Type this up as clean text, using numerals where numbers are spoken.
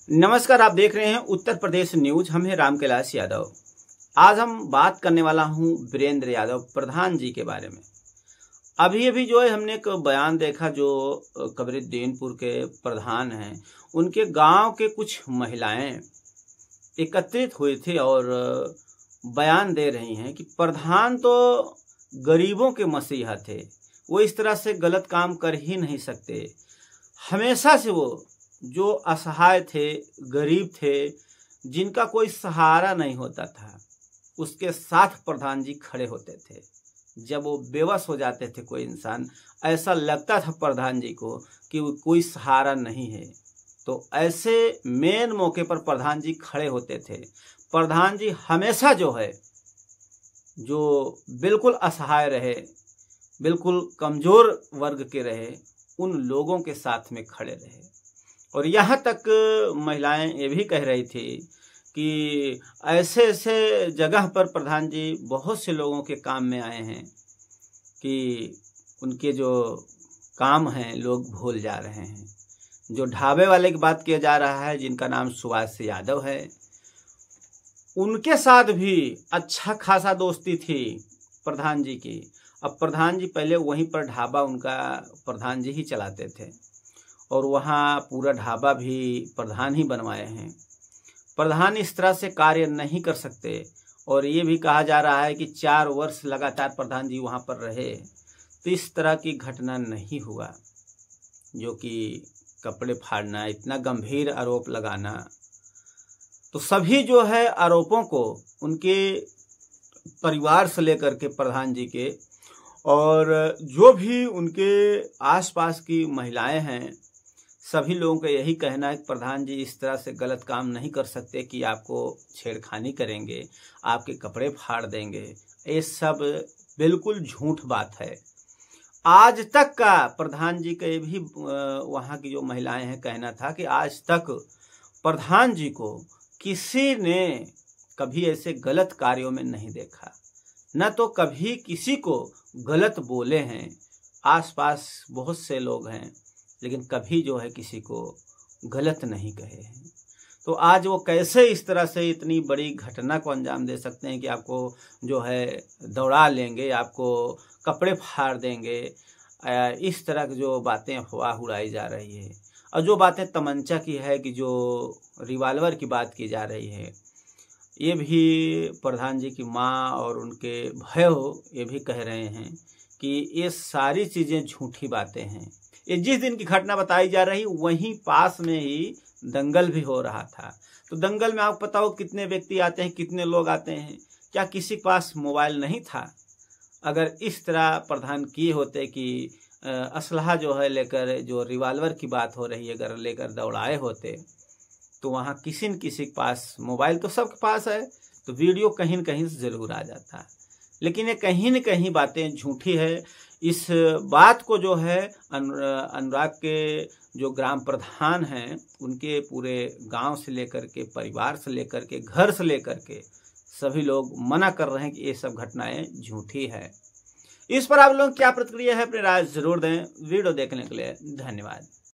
नमस्कार, आप देख रहे हैं उत्तर प्रदेश न्यूज। हम हैं राम कैलाश यादव। आज हम बात करने वाला हूं वीरेंद्र यादव प्रधान जी के बारे में। अभी अभी जो है हमने एक बयान देखा, जो कबीरउद्दीनपुर के प्रधान हैं, उनके गांव के कुछ महिलाएं एकत्रित हुए थे और बयान दे रही हैं कि प्रधान तो गरीबों के मसीहा थे, वो इस तरह से गलत काम कर ही नहीं सकते। हमेशा से वो जो असहाय थे, गरीब थे, जिनका कोई सहारा नहीं होता था, उसके साथ प्रधान जी खड़े होते थे। जब वो बेबस हो जाते थे कोई इंसान, ऐसा लगता था प्रधान जी को कि वो कोई सहारा नहीं है, तो ऐसे मेन मौके पर प्रधान जी खड़े होते थे। प्रधान जी हमेशा जो है, जो बिल्कुल असहाय रहे, बिल्कुल कमजोर वर्ग के रहे, उन लोगों के साथ में खड़े रहे। और यहाँ तक महिलाएं ये भी कह रही थी कि ऐसे ऐसे जगह पर प्रधान जी बहुत से लोगों के काम में आए हैं कि उनके जो काम हैं लोग भूल जा रहे हैं। जो ढाबे वाले की बात किया जा रहा है, जिनका नाम सुभाष यादव है, उनके साथ भी अच्छा खासा दोस्ती थी प्रधान जी की। अब प्रधान जी पहले वहीं पर ढाबा उनका प्रधान जी ही चलाते थे और वहाँ पूरा ढाबा भी प्रधान ही बनवाए हैं। प्रधान इस तरह से कार्य नहीं कर सकते। और ये भी कहा जा रहा है कि 4 वर्ष लगातार प्रधान जी वहाँ पर रहे, तो इस तरह की घटना नहीं हुआ। जो कि कपड़े फाड़ना, इतना गंभीर आरोप लगाना, तो सभी जो है आरोपों को उनके परिवार से लेकर के प्रधान जी के और जो भी उनके आसपास की महिलाएं हैं, सभी लोगों का यही कहना है कि प्रधान जी इस तरह से गलत काम नहीं कर सकते कि आपको छेड़खानी करेंगे, आपके कपड़े फाड़ देंगे। ये सब बिल्कुल झूठ बात है। आज तक का प्रधान जी का ये भी वहाँ की जो महिलाएं हैं कहना था कि आज तक प्रधान जी को किसी ने कभी ऐसे गलत कार्यों में नहीं देखा, न तो कभी किसी को गलत बोले हैं। आसपास बहुत से लोग हैं, लेकिन कभी जो है किसी को गलत नहीं कहे हैं। तो आज वो कैसे इस तरह से इतनी बड़ी घटना को अंजाम दे सकते हैं कि आपको जो है दौड़ा लेंगे, आपको कपड़े फाड़ देंगे। इस तरह की जो बातें अफवाह उड़ाई जा रही है, और जो बातें तमंचा की है, कि जो रिवाल्वर की बात की जा रही है, ये भी प्रधान जी की माँ और उनके भयो ये भी कह रहे हैं कि ये सारी चीज़ें झूठी बातें हैं। ये जिस दिन की घटना बताई जा रही, वहीं पास में ही दंगल भी हो रहा था। तो दंगल में आपको पता हो कितने व्यक्ति आते हैं, कितने लोग आते हैं। क्या किसी के पास मोबाइल नहीं था? अगर इस तरह प्रधान किए होते कि असलहा जो है लेकर, जो रिवाल्वर की बात हो रही है, अगर लेकर दौड़ाए होते, तो वहाँ किसी न किसी के पास मोबाइल तो सबके पास है, तो वीडियो कहीं न कहीं से ज़रूर आ जाता। लेकिन ये कहीं न कहीं बातें झूठी है। इस बात को जो है अनुराग के जो ग्राम प्रधान हैं, उनके पूरे गांव से लेकर के, परिवार से लेकर के, घर से लेकर के सभी लोग मना कर रहे हैं कि ये सब घटनाएं झूठी है। इस पर आप लोग क्या प्रतिक्रिया है, अपनी राय जरूर दें। वीडियो देखने के लिए धन्यवाद।